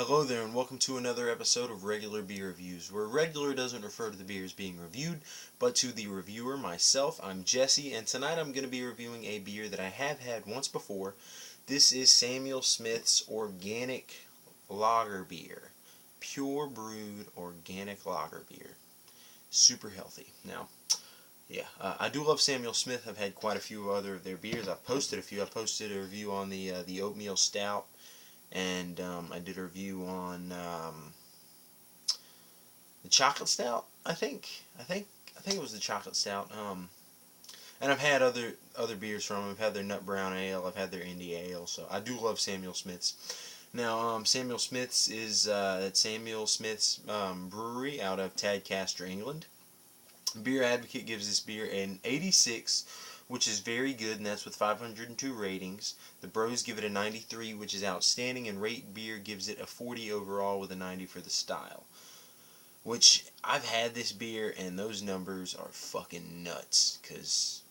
Hello there, and welcome to another episode of Regular Beer Reviews, where regular doesn't refer to the beers being reviewed, but to the reviewer, myself. I'm Jesse, and tonight I'm going to be reviewing a beer that I have had once before. This is Samuel Smith's Organic Lager Beer. Pure brewed organic lager beer. Super healthy. Now, I do love Samuel Smith. I've had quite a few other of their beers. I've posted a few. I posted a review on the oatmeal stout. And I did a review on the chocolate stout. I think it was the chocolate stout. And I've had other beers from them. I've had their Nut Brown Ale. I've had their Indy Ale. So I do love Samuel Smith's. Now Samuel Smith's is at Samuel Smith's Brewery out of Tadcaster, England. Beer Advocate gives this beer an 86, which is very good, and that's with 502 ratings. The Bros give it a 93, which is outstanding, and Rate Beer gives it a 40 overall with a 90 for the style. Which, I've had this beer, and those numbers are fucking nuts, because...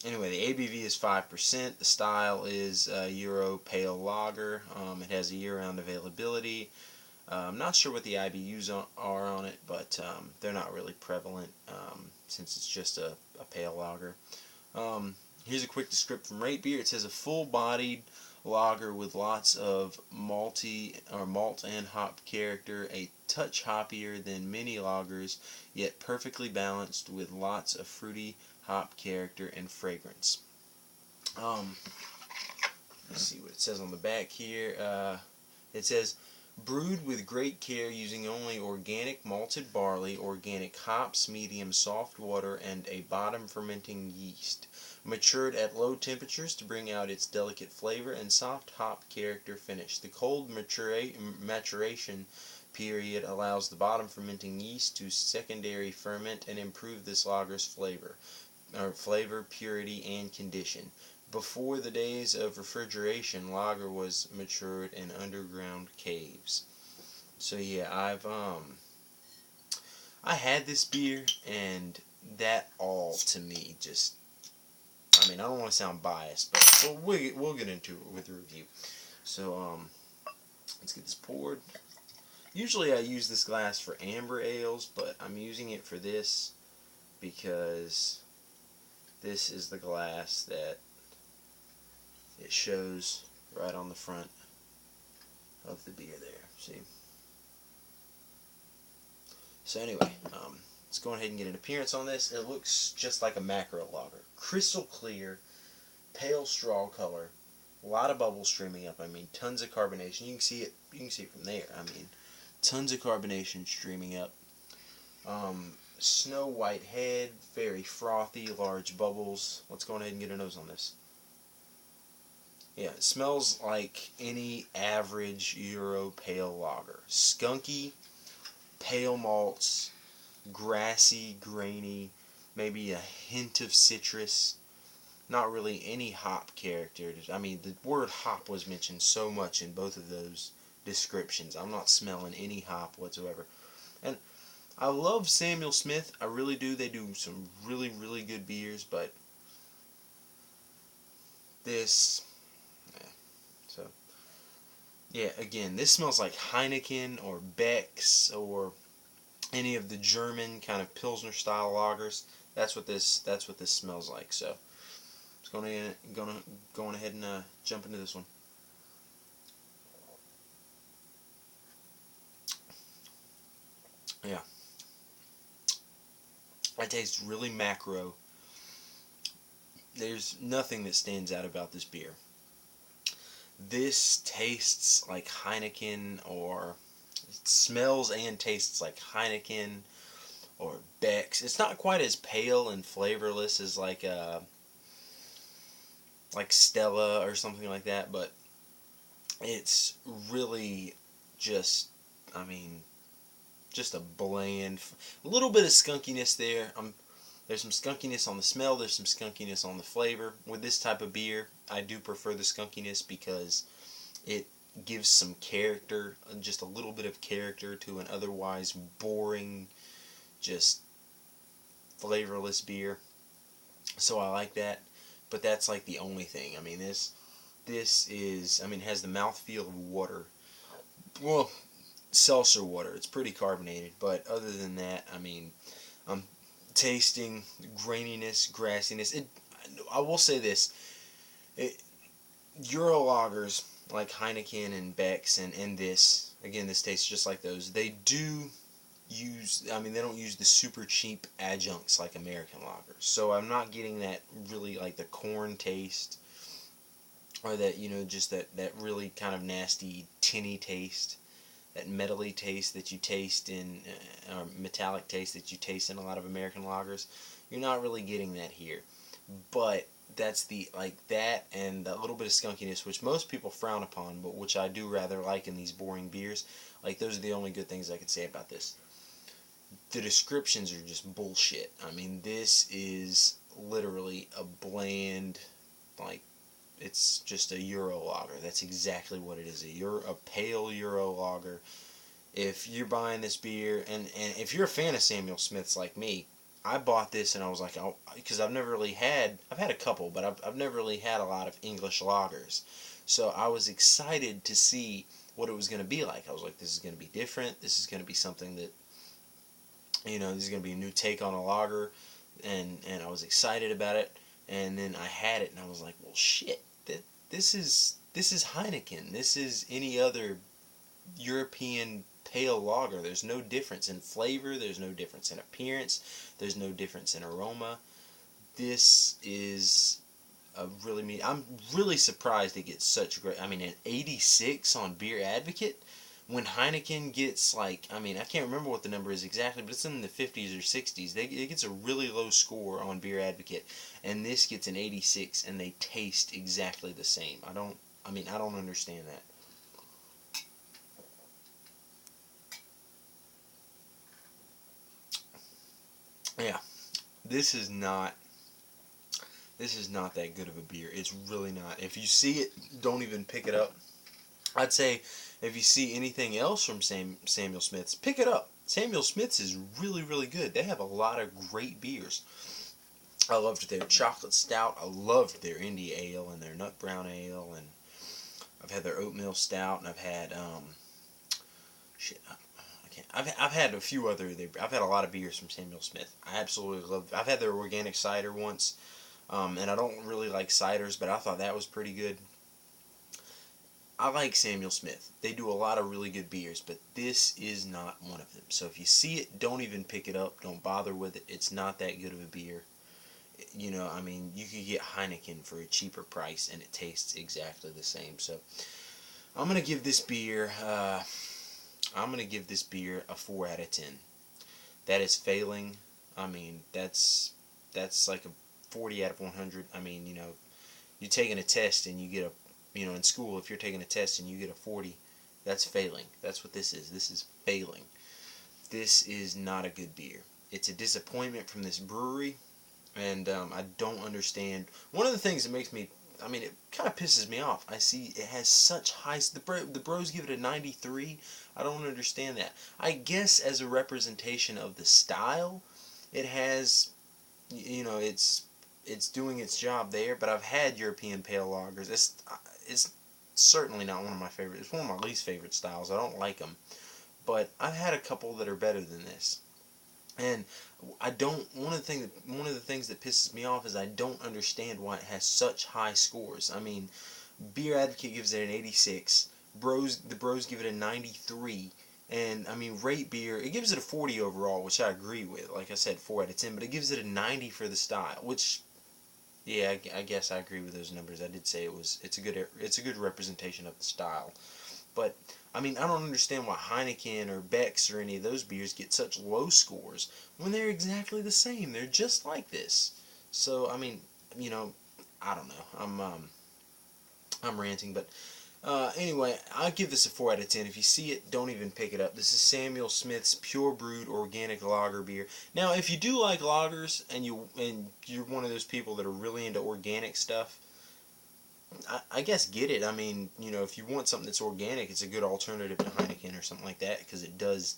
Anyway, the ABV is 5%, the style is Euro Pale Lager, it has a year-round availability. I'm not sure what the IBUs are on it, but they're not really prevalent since it's just a pale lager. Here's a quick description from Rate Beer. It says a full-bodied lager with lots of malt and hop character, a touch hoppier than many lagers, yet perfectly balanced with lots of fruity hop character and fragrance. Let's see what it says on the back here. It says, brewed with great care using only organic malted barley, organic hops, medium soft water, and a bottom fermenting yeast. Matured at low temperatures to bring out its delicate flavor and soft hop character finish. The cold maturation period allows the bottom fermenting yeast to secondary ferment and improve this lager's flavor, purity, and condition. Before the days of refrigeration, lager was matured in underground caves. So yeah, I had this beer, and that all to me just, I mean, I don't want to sound biased, but we'll get into it with the review. So let's get this poured. Usually I use this glass for amber ales, but I'm using it for this because this is the glass that it shows right on the front of the beer there. See? So anyway, let's go ahead and get an appearance on this. It looks just like a macro lager. Crystal clear, pale straw color, a lot of bubbles streaming up. I mean, tons of carbonation. You can see it from there. I mean, tons of carbonation streaming up. Snow white head, very frothy, large bubbles. Let's go ahead and get a nose on this. Yeah, it smells like any average Euro pale lager. Skunky, pale malts, grassy, grainy, maybe a hint of citrus. Not really any hop character. I mean, the word hop was mentioned so much in both of those descriptions. I'm not smelling any hop whatsoever. And I love Samuel Smith. I really do. They do some really, really good beers, but this... So, yeah, again, this smells like Heineken or Beck's or any of the German kind of Pilsner style lagers. That's what this smells like. So, just going ahead and jump into this one. Yeah, that tastes really macro. There's nothing that stands out about this beer. This tastes like Heineken, or it smells and tastes like Heineken or Beck's. It's not quite as pale and flavorless as like Stella or something like that, but it's really just, I mean, just a bland, a little bit of skunkiness there. There's some skunkiness on the smell, there's some skunkiness on the flavor. With this type of beer, I do prefer the skunkiness because it gives some character, just a little bit of character to an otherwise boring, just flavorless beer. So I like that, but that's like the only thing. I mean, this is, I mean, it has the mouthfeel of water, Well, seltzer water. It's pretty carbonated, but other than that, I mean, I'm tasting graininess, grassiness. I will say this: it, Euro lagers like Heineken and Beck's and this again, this tastes just like those. They do use. I mean, they don't use the super cheap adjuncts like American lagers. So I'm not getting that really like the corn taste or that just that really kind of nasty tinny taste, that metally taste that you taste in or metallic taste that you taste in a lot of American lagers. You're not really getting that here, but that's the like that and a little bit of skunkiness, which most people frown upon, but which I do rather like in these boring beers. Like those are the only good things I could say about this. The descriptions are just bullshit. I mean, this is literally a bland, like it's just a Euro lager. That's exactly what it is. A pale Euro lager. If you're buying this beer, and if you're a fan of Samuel Smith's like me, I bought this and I was like, oh, because I've had a couple, but I've never really had a lot of English lagers. So I was excited to see what it was going to be like. I was like, this is going to be different. This is going to be something that, this is going to be a new take on a lager. And I was excited about it. And then I had it and I was like, well, shit, this is Heineken. This is any other European pale lager. There's no difference in flavor. There's no difference in appearance. There's no difference in aroma. This is I'm really surprised it gets such great. I mean, an 86 on Beer Advocate. When Heineken gets like, I mean, I can't remember what the number is exactly, but it's in the 50s or 60s. It gets a really low score on Beer Advocate, and this gets an 86, and they taste exactly the same. I don't understand that. Yeah, this is not that good of a beer. It's really not. If you see it, don't even pick it up. I'd say if you see anything else from Samuel Smith's, pick it up. Samuel Smith's is really, really good. They have a lot of great beers. I loved their chocolate stout. I loved their India ale and their nut brown ale, and I've had their oatmeal stout, and I've had shit. I can't. I've had a few other. I've had a lot of beers from Samuel Smith. I absolutely love. I've had their organic cider once, and I don't really like ciders, but I thought that was pretty good. I like Samuel Smith. They do a lot of really good beers, but this is not one of them. So if you see it, don't even pick it up. Don't bother with it. It's not that good of a beer. I mean, you could get Heineken for a cheaper price, and it tastes exactly the same. So I'm gonna give this beer. I'm gonna give this beer a 4 out of 10. That is failing. I mean, that's like a 40 out of 100. I mean, you're taking a test and you get in school, if you're taking a test and you get a 40, that's failing. That's what this is. This is failing. This is not a good beer. It's a disappointment from this brewery, and I don't understand. One of the things that makes me, I mean, it kind of pisses me off. I see it has such high. The Bros give it a 93. I don't understand that. I guess as a representation of the style, it has, it's doing its job there. But I've had European pale lagers. It's certainly not one of my favorites. It's one of my least favorite styles. I don't like them. But I've had a couple that are better than this. And I don't. One of the things that pisses me off is I don't understand why it has such high scores. I mean, Beer Advocate gives it an 86. The Bros give it a 93. And I mean, Rate Beer, it gives it a 40 overall, which I agree with. Like I said, 4 out of 10. But it gives it a 90 for the style, which, yeah, I guess I agree with those numbers. I did say it's a good representation of the style. But I mean, I don't understand why Heineken or Beck's or any of those beers get such low scores when they're exactly the same. They're just like this. So I mean, you know, I don't know. I'm ranting, but anyway, I'll give this a 4 out of 10. If you see it, don't even pick it up. This is Samuel Smith's Pure Brewed Organic Lager beer. Now, if you do like lagers and you're one of those people that are really into organic stuff, I guess get it. I mean, if you want something that's organic, it's a good alternative to Heineken or something like that because it does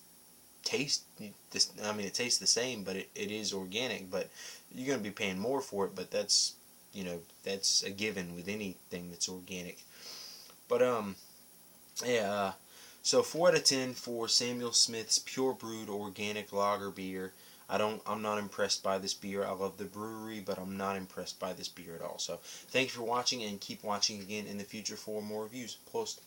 taste this. I mean, it tastes the same, but it is organic. But you're going to be paying more for it. But that's a given with anything that's organic. But yeah. So 4 out of 10 for Samuel Smith's Pure Brewed Organic Lager Beer. I'm not impressed by this beer. I love the brewery, but I'm not impressed by this beer at all. So thank you for watching, and keep watching again in the future for more reviews. Post.